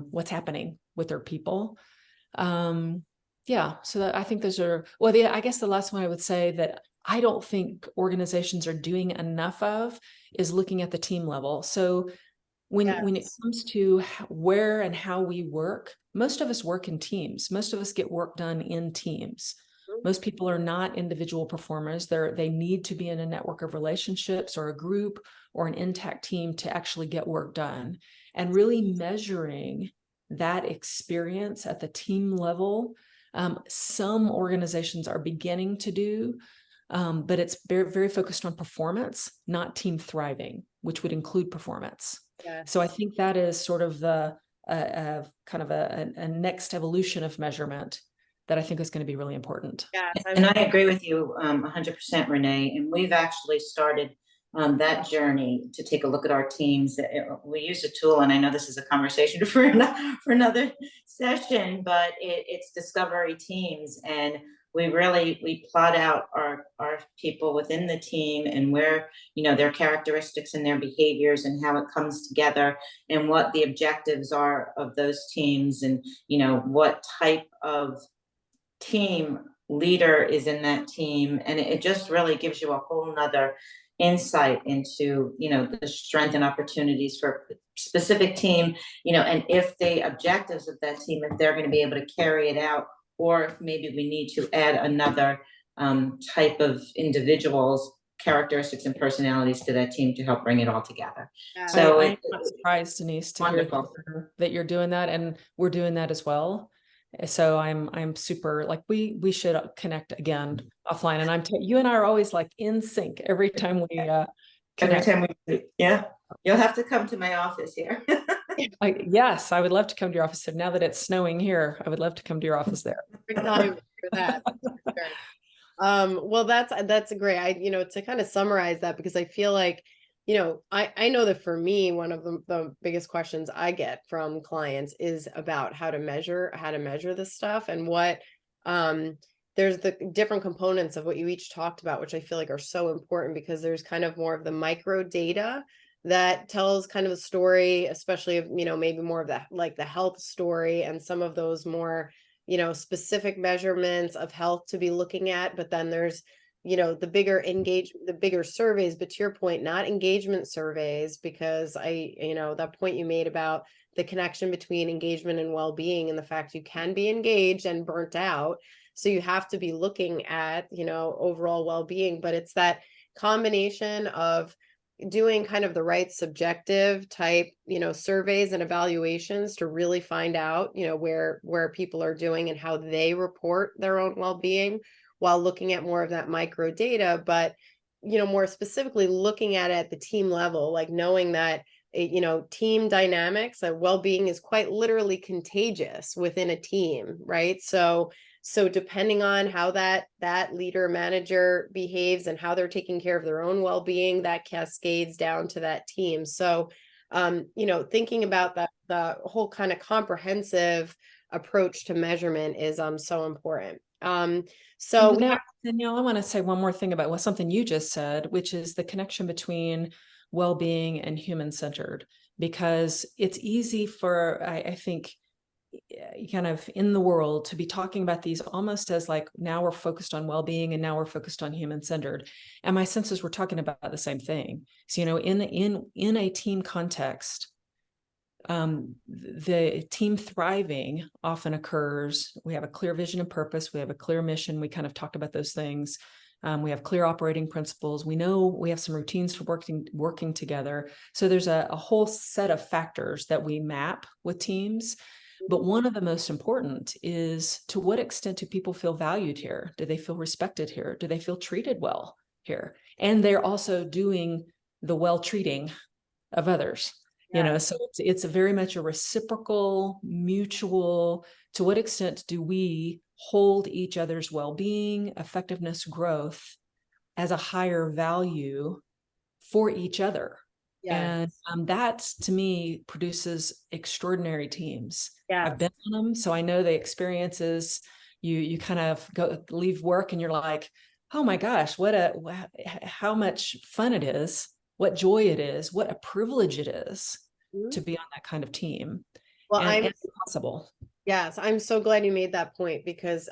what's happening with their people. So I think those are, I guess the last one I would say that I don't think organizations are doing enough of is looking at the team level. So when it comes to where and how we work, most of us work in teams. Most of us get work done in teams. Most people are not individual performers. They need to be in a network of relationships or a group or an intact team to actually get work done. And really measuring that experience at the team level, some organizations are beginning to do, but it's very, very focused on performance, not team thriving, which would include performance. Yes. So I think that is sort of the kind of a next evolution of measurement that I think is going to be really important. Yes, And I agree with you 100%, Renee. And we've actually started that journey to take a look at our teams. We use a tool, and I know this is a conversation for another session, but it's Discovery Teams. And we plot out our people within the team and where, their characteristics and their behaviors and how it comes together and what the objectives are of those teams and, what type of team leader is in that team. And it just really gives you a whole nother insight into, the strength and opportunities for a specific team, and if the objectives of that team, if they're going to be able to carry it out, or if maybe we need to add another type of individuals, characteristics and personalities to that team to help bring it all together. Yeah. So I'm not surprised, Denise, to hear that you're doing that, and we're doing that as well. So I'm super like we should connect again offline. And you and I are always like in sync every time we Every connect. time yeah, you'll have to come to my office here. Yes, I would love to come to your office. So now that it's snowing here, I would love to come to your office there. Perfect time for that. Sure. Well, that's great. To kind of summarize that, because I feel like, I know that for me, one of the biggest questions I get from clients is about how to measure this stuff, and what, there's the different components of what you each talked about, which I feel like are so important, because there's kind of more of the micro data that tells kind of a story, especially of, maybe more of that, like the health story, and some of those more, specific measurements of health to be looking at. But then there's, the bigger surveys, but to your point, not engagement surveys, because that point you made about the connection between engagement and well-being, and the fact you can be engaged and burnt out. So you have to be looking at, overall well-being, but it's that combination of doing kind of the right subjective type, surveys and evaluations to really find out, where people are doing and how they report their own well-being, while looking at more of that micro data, but, more specifically looking at it at the team level, like knowing that, team dynamics, that well-being is quite literally contagious within a team, right? So depending on how that leader manager behaves and how they're taking care of their own well-being, that cascades down to that team. So, thinking about that, the whole kind of comprehensive approach to measurement is so important. So Danielle, I want to say one more thing about something you just said, which is the connection between well-being and human-centered, because it's easy for, I think, kind of in the world to be talking about these almost as like, now we're focused on well-being and now we're focused on human-centered. And my sense is we're talking about the same thing. So, in a team context, the team thriving often occurs. We have a clear vision and purpose. We have a clear mission. We kind of talked about those things. We have clear operating principles. We know we have some routines for working together. So there's a whole set of factors that we map with teams. But one of the most important is, to what extent do people feel valued here? Do they feel respected here? Do they feel treated well here? And they're also doing the well treating of others. Yeah. So it's a very much a reciprocal, mutual. To what extent do we hold each other's well-being, effectiveness, growth as a higher value for each other? yeah. And that, to me, produces extraordinary teams. Yeah. I've been on them, so I know the experiences. You kind of leave work and you're like, oh my gosh, how much fun it is, what joy it is, what a privilege it is to be on that kind of team. Well, and possible. Yes, I'm so glad you made that point, because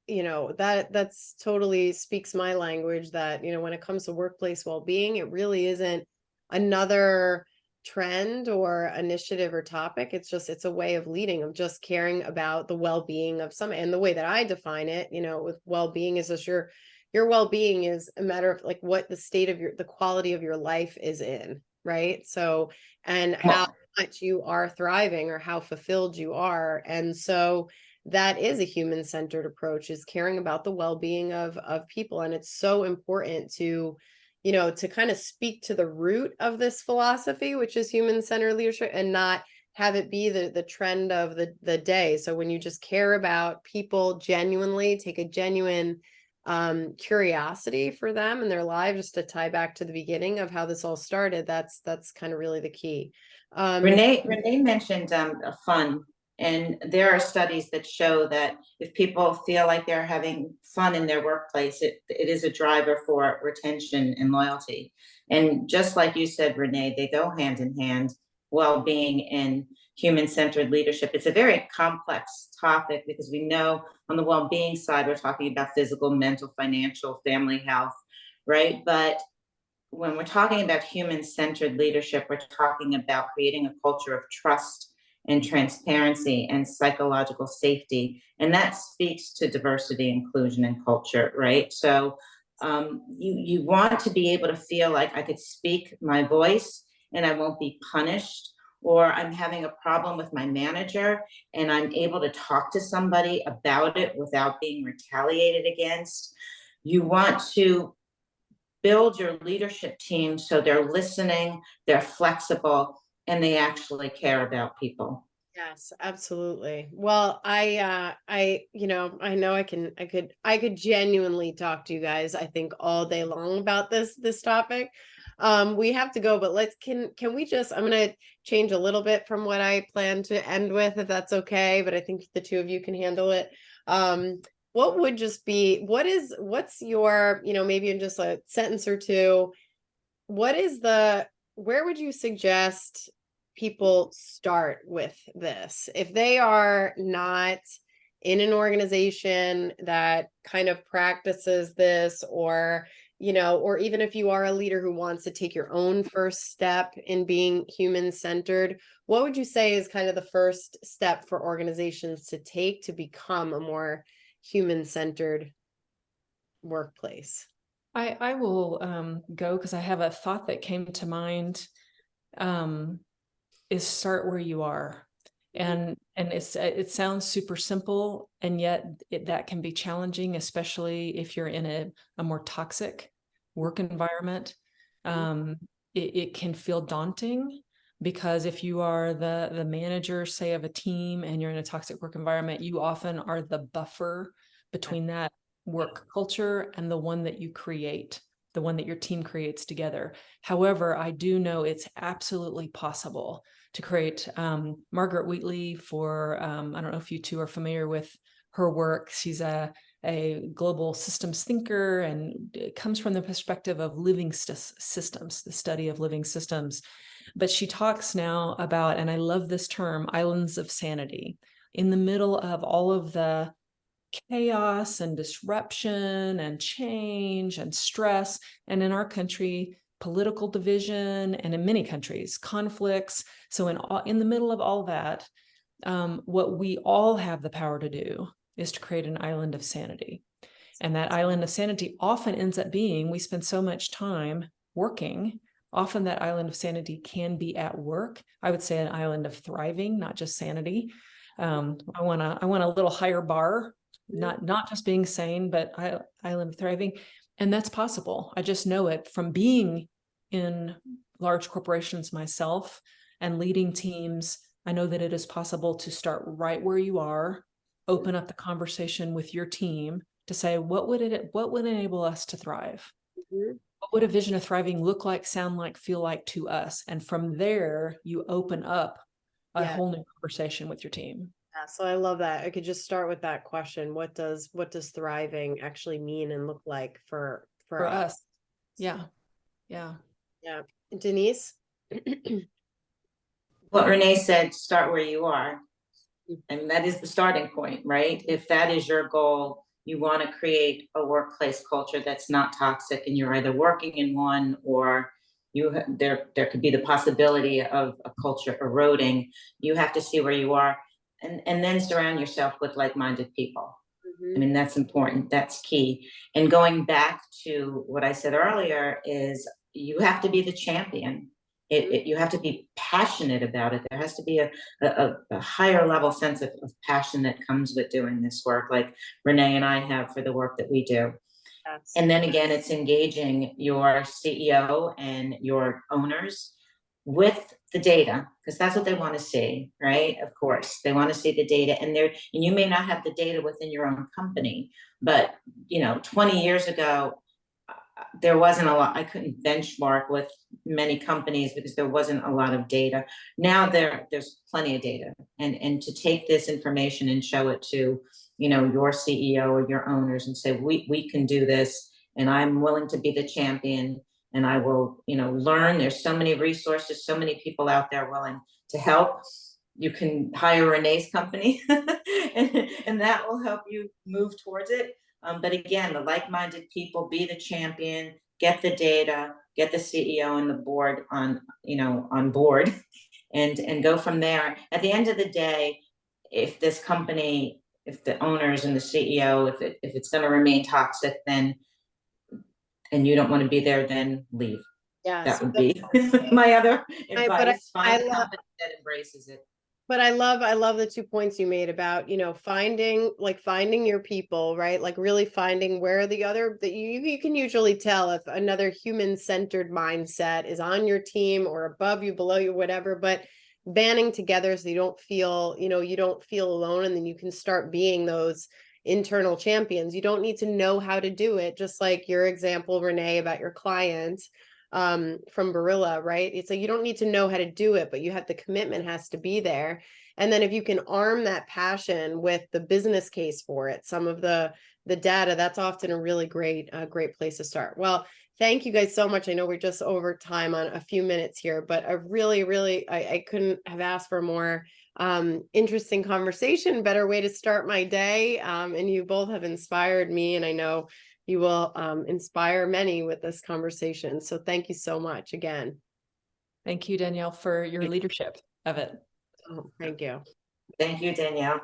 that's totally speaks my language, that when it comes to workplace well-being, it really isn't another trend or initiative or topic. It's a way of leading, of just caring about the well-being of some. And the way that I define it, with well-being, is just your well-being is a matter of like what the state of the quality of your life is in, right? So, and how much you are thriving, or how fulfilled you are. And so that is a human-centered approach, is caring about the well-being of people. And it's so important to to kind of speak to the root of this philosophy, which is human-centered leadership, and not have it be the trend of the day. So when you just care about people genuinely, take a genuine curiosity for them and their lives, just to tie back to the beginning of how this all started, that's kind of really the key. Renee mentioned fun, and there are studies that show that if people feel like they're having fun in their workplace, it is a driver for retention and loyalty. And just like you said, Renee, they go hand in hand, well-being and human-centered leadership. It's a very complex topic, because we know on the well-being side, we're talking about physical, mental, financial, family health, right? But when we're talking about human-centered leadership, we're talking about creating a culture of trust and transparency and psychological safety. And that speaks to diversity, inclusion, and culture, right? So you want to be able to feel like I could speak my voice and I won't be punished, or I'm having a problem with my manager and I'm able to talk to somebody about it without being retaliated against. You want to build your leadership team so they're listening, they're flexible, and they actually care about people. Yes, absolutely. Well, I know I could genuinely talk to you guys, I think, all day long about this topic. We have to go, but can we just, I'm gonna change a little bit from what I plan to end with, if that's okay, but I think the two of you can handle it. What would just be, what's your, maybe in just a sentence or two, where would you suggest people start with this if they are not in an organization that kind of practices this, or or even if you are a leader who wants to take your own first step in being human centered, what would you say is kind of the first step for organizations to take to become a more human centered workplace? I will go, because I have a thought that came to mind, is start where you are. And it sounds super simple, and yet that can be challenging, especially if you're in a more toxic work environment. It can feel daunting, because if you are the manager, say, of a team, and you're in a toxic work environment, you often are the buffer between that work culture and the one that you create, the one that your team creates together. However, I do know it's absolutely possible to create. Margaret Wheatley, I don't know if you two are familiar with her work. She's a global systems thinker, and it comes from the perspective of living systems, the study of living systems. But she talks now about, and I love this term, islands of sanity. In the middle of all of the chaos and disruption and change and stress, and in our country, political division, and in many countries, conflicts. So in the middle of all that, what we all have the power to do is to create an island of sanity. And that island of sanity often ends up being, we spend so much time working. Often that island of sanity can be at work. I would say an island of thriving, not just sanity. I want a little higher bar, not just being sane, but island of thriving. And that's possible. I just know it from being in large corporations myself and leading teams. I know that it is possible to start right where you are, open up the conversation with your team to say, what would enable us to thrive? Mm-hmm. What would a vision of thriving look like, sound like, feel like to us? And from there, you open up a whole new conversation with your team. Yeah, so I love that. I could just start with that question. What does thriving actually mean and look like for us? Yeah. Denise? What Renee said, start where you are. And that is the starting point, right? If that is your goal, you want to create a workplace culture that's not toxic, and you're either working in one, or there could be the possibility of a culture eroding. You have to see where you are, and then surround yourself with like-minded people. I mean, that's important. That's key. And going back to what I said earlier is, you have to be the champion. You have to be passionate about it. There has to be a higher level sense of passion that comes with doing this work, like Renee and I have for the work that we do. Yes. And then again, it's engaging your CEO and your owners with the data, because that's what they want to see, right? Of course, they want to see the data, and you may not have the data within your own company, but 20 years ago, there wasn't a lot. I couldn't benchmark with many companies because there wasn't a lot of data. Now there's plenty of data, and to take this information and show it to your CEO or your owners and say, we can do this, and I'm willing to be the champion, and I will learn. There's so many resources, so many people out there willing to help. You can hire Renee's company and that will help you move towards it. But again, the like-minded people, be the champion, get the data, get the CEO and the board on board, and go from there. At the end of the day, if this company, if the owners and the CEO, if it's going to remain toxic, then, and you don't want to be there, then leave. Yeah. That So would be my other but advice. I Find a love, company that embraces it. but I love the 2 points you made about, you know, finding your people, right? Like really finding where the other that you can usually tell if another human-centered mindset is on your team or above you, below you, whatever, but banding together so you don't feel, you know, you don't feel alone, and then you can start being those internal champions. You don't need to know how to do it, just like your example, Renee, about your client from Barilla, right? It's like you don't need to know how to do it, but you have the commitment has to be there. And then if you can arm that passion with the business case for it, some of the data, that's often a really great great place to start. Well, thank you guys so much. I know we're just over time on a few minutes here, but I really I couldn't have asked for more interesting conversation, better way to start my day. And you both have inspired me, and I know you will inspire many with this conversation. So thank you so much again. Thank you, Danielle, for your leadership of it. Oh, thank you. Thank you, Danielle.